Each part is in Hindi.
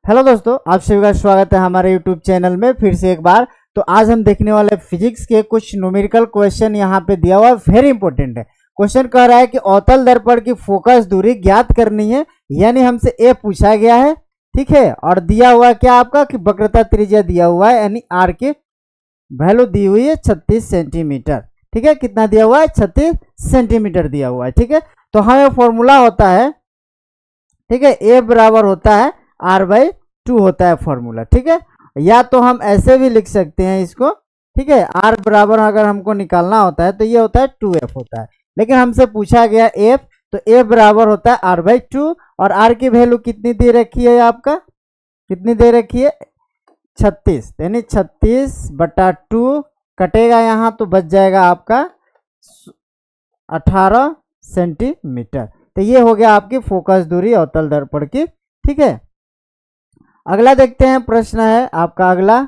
हेलो दोस्तों, आप सभी का स्वागत है हमारे यूट्यूब चैनल में फिर से एक बार। तो आज हम देखने वाले फिजिक्स के कुछ न्यूमेरिकल क्वेश्चन यहाँ पे दिया हुआ है, वेरी इंपॉर्टेंट है। क्वेश्चन कह रहा है कि अवतल दर्पण की फोकस दूरी ज्ञात करनी है, यानी हमसे ए पूछा गया है, ठीक है। और दिया हुआ क्या आपका कि वक्रता त्रिज्या दिया हुआ है, यानी आर की वैल्यू दी हुई है 36 सेंटीमीटर, ठीक है। कितना दिया हुआ है? 36 सेंटीमीटर दिया हुआ है, ठीक है। तो हमें फॉर्मूला होता है, ठीक है, ए बराबर होता है R/2 होता है फॉर्मूला, ठीक है। या तो हम ऐसे भी लिख सकते हैं इसको, ठीक है। R बराबर अगर हमको निकालना होता है तो ये होता है 2F होता है, लेकिन हमसे पूछा गया F, तो A बराबर होता है R/2। और R की वैल्यू कितनी दे रखी है? आपका कितनी दे रखी है? 36, यानी 36/2 कटेगा यहाँ तो बच जाएगा आपका 18 सेंटीमीटर। तो ये हो गया आपकी फोकस दूरी अवतल दर्पण की, ठीक है। अगला देखते हैं, प्रश्न है आपका अगला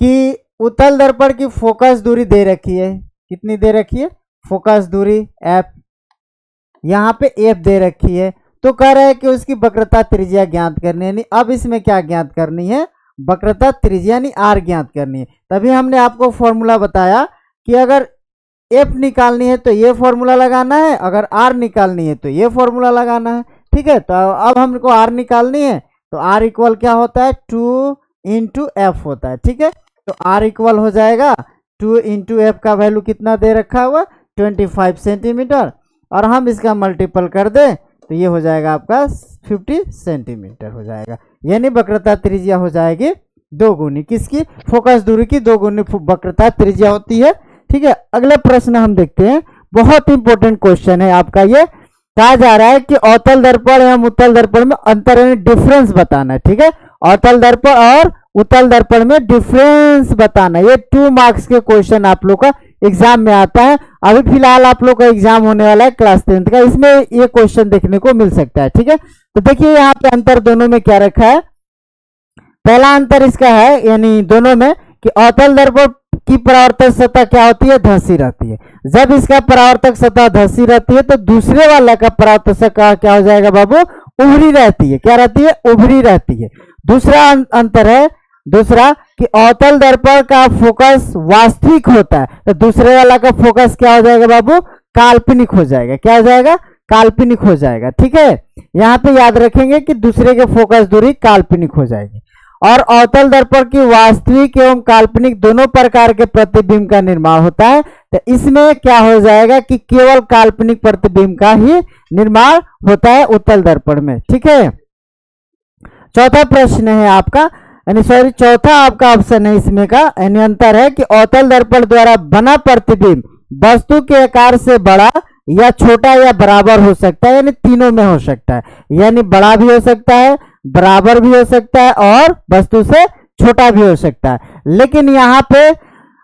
कि उत्तल दर्पण की फोकस दूरी दे रखी है, कितनी दे रखी है? फोकस दूरी F, यहाँ पे F दे रखी है। तो कह रहा है कि उसकी वक्रता त्रिज्या ज्ञात करनी है, यानी अब इसमें क्या ज्ञात करनी है? वक्रता त्रिज्या यानी R ज्ञात करनी है। तभी हमने आपको फॉर्मूला बताया कि अगर F निकालनी है तो ये फॉर्मूला लगाना है, अगर R निकालनी है तो ये फॉर्मूला लगाना है, ठीक है। तो अब हमको R निकालनी है, तो R इक्वल क्या होता है? 2 × F होता है, ठीक है। तो R इक्वल हो जाएगा 2 × F का वैल्यू कितना दे रखा हुआ? 25 सेंटीमीटर। और हम इसका मल्टीपल कर दें तो ये हो जाएगा आपका 50 सेंटीमीटर हो जाएगा, यानी वक्रता त्रिज्या हो जाएगी 2 गुनी किसकी? फोकस दूरी की 2 गुनी वक्रता त्रिज्या होती है, ठीक है। अगला प्रश्न हम देखते हैं, बहुत इंपॉर्टेंट क्वेश्चन है आपका ये। कहा जा रहा है कि अवतल दर्पण एवं उत्तल दर्पण में अंतर यानी डिफरेंस बताना है, ठीक है। अवतल दर्पण और उत्तल दर्पण में डिफरेंस बताना, ये 2 मार्क्स के क्वेश्चन आप लोग का एग्जाम में आता है। अभी फिलहाल आप लोग का एग्जाम होने वाला है क्लास 10th का, इसमें ये क्वेश्चन देखने को मिल सकता है, ठीक है। तो देखिए यहाँ पे अंतर दोनों में क्या रखा है। पहला अंतर इसका है, यानी दोनों में, कि अवतल दर्पण की परावर्तक सतह क्या होती है? धंसी रहती है। जब इसका परावर्तक सतह धंसी रहती है तो दूसरे वाला का परावर्तक सतह क्या हो जाएगा बाबू? उभरी रहती है। क्या रहती है? उभरी रहती है। दूसरा अंतर है, दूसरा कि अवतल दर्पण का फोकस वास्तविक होता है, तो दूसरे वाला का फोकस क्या हो जाएगा बाबू? काल्पनिक हो जाएगा। क्या हो जाएगा? काल्पनिक हो जाएगा, ठीक है। यहाँ पे याद रखेंगे कि दूसरे के फोकस दूरी काल्पनिक हो जाएगी। और अवतल दर्पण की वास्तविक एवं काल्पनिक दोनों प्रकार के प्रतिबिंब का निर्माण होता है, तो इसमें क्या हो जाएगा कि केवल काल्पनिक प्रतिबिंब का ही निर्माण होता है उत्तल दर्पण में, ठीक है। चौथा प्रश्न है आपका, यानी सॉरी चौथा आपका ऑप्शन है इसमें का, यानी अंतर है कि अवतल दर्पण द्वारा बना प्रतिबिंब वस्तु के आकार से बड़ा या छोटा या बराबर हो सकता है, यानी तीनों में हो सकता है, यानी बड़ा भी हो सकता है, बराबर भी हो सकता है और वस्तु से छोटा भी हो सकता है। लेकिन यहाँ पे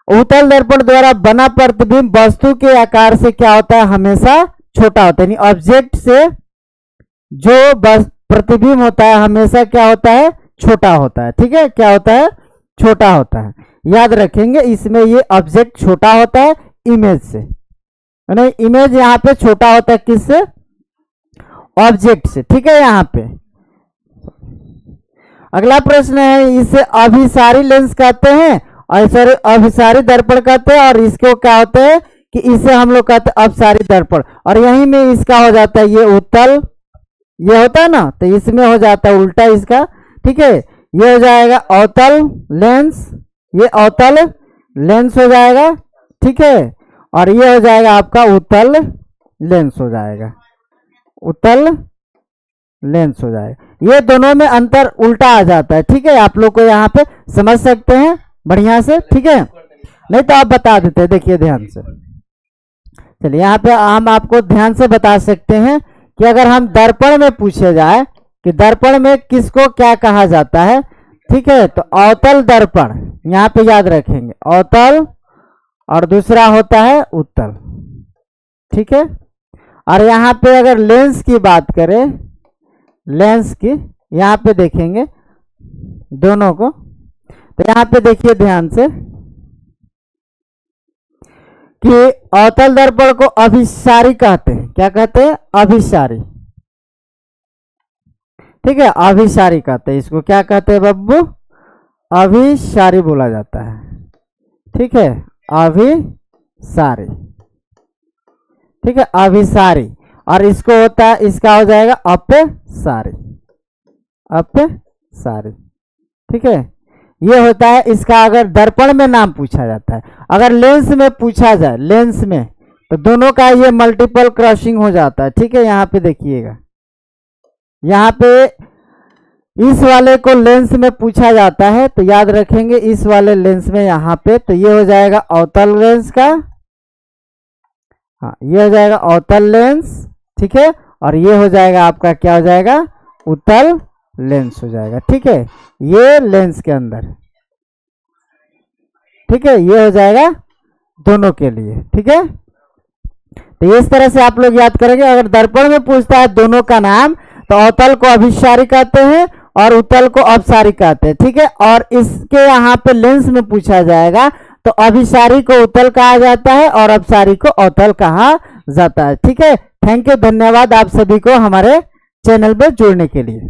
उत्तल दर्पण द्वारा बना प्रतिबिंब वस्तु के आकार से क्या होता है? हमेशा छोटा होता है, यानी ऑब्जेक्ट से जो प्रतिबिंब होता है हमेशा क्या होता है? छोटा होता है, ठीक है। क्या होता है? छोटा होता है। याद रखेंगे इसमें ये ऑब्जेक्ट छोटा होता है इमेज से, यानी इमेज यहाँ पे छोटा होता है किससे? ऑब्जेक्ट से, ठीक है। यहाँ पे अगला प्रश्न है, इसे अभिसारी लेंस कहते हैं और इसे अभिसारी दर्पण कहते हैं, और इसको क्या होते हैं कि इसे हम लोग कहते हैं अपसारी दर्पण। और यहीं में इसका हो जाता है ये उत्तल, ये होता है ना, तो इसमें हो जाता है उल्टा इसका, ठीक है। ये हो जाएगा अवतल लेंस, ये अवतल लेंस हो जाएगा, ठीक है। और ये हो जाएगा आपका उत्तल लेंस हो जाएगा, उत्तल लेंस हो जाएगा। ये दोनों में अंतर उल्टा आ जाता है, ठीक है। आप लोग को यहाँ पे समझ सकते हैं बढ़िया से, ठीक है। नहीं तो आप बता देते हैं, देखिए ध्यान से। चलिए यहाँ पे हम आपको ध्यान से बता सकते हैं कि अगर हम दर्पण में पूछे जाए कि दर्पण में किसको क्या कहा जाता है, ठीक है। तो अवतल दर्पण यहाँ पे याद रखेंगे, अवतल, और दूसरा होता है उत्तल, ठीक है। और यहाँ पे अगर लेंस की बात करें, लेंस की यहाँ पे देखेंगे दोनों को, तो यहाँ पे देखिए ध्यान से कि अवतल दर्पण को अभिसारी कहते हैं। क्या कहते हैं? अभिसारी, ठीक है, अभिसारी कहते हैं इसको। क्या कहते हैं बब्बू? अभिसारी बोला जाता है। ठीक है, अभिसारी। ठीक है, अभिसारी। और इसको होता है, इसका हो जाएगा अपसारी। अपसारी। ठीक है, ये होता है इसका। अगर दर्पण में नाम पूछा जाता है, अगर लेंस में पूछा जाए, लेंस में, तो दोनों का ये मल्टीपल क्रॉसिंग हो जाता है। ठीक है, यहाँ पे देखिएगा, यहाँ पे इस वाले को लेंस में पूछा जाता है तो याद रखेंगे इस वाले लेंस में, यहाँ पे तो ये हो जाएगा अवतल लेंस का। हाँ, ये हो जाएगा अवतल लेंस। ठीक है, और ये हो जाएगा आपका, क्या हो जाएगा? उत्तल लेंस हो जाएगा। ठीक है, ये लेंस के अंदर। ठीक है, ये हो जाएगा दोनों के लिए। ठीक है, तो इस तरह से आप लोग याद करेंगे। अगर दर्पण में पूछता है दोनों का नाम, तो अवतल को अभिसारी कहते हैं और उत्तल को अपसारी कहते हैं। ठीक है, और इसके यहाँ पे लेंस में पूछा जाएगा तो अभिसारी को उत्तल कहा जाता है और अपसारी को अवतल कहा जाता है। ठीक है, थैंक यू, धन्यवाद आप सभी को हमारे चैनल पे जुड़ने के लिए।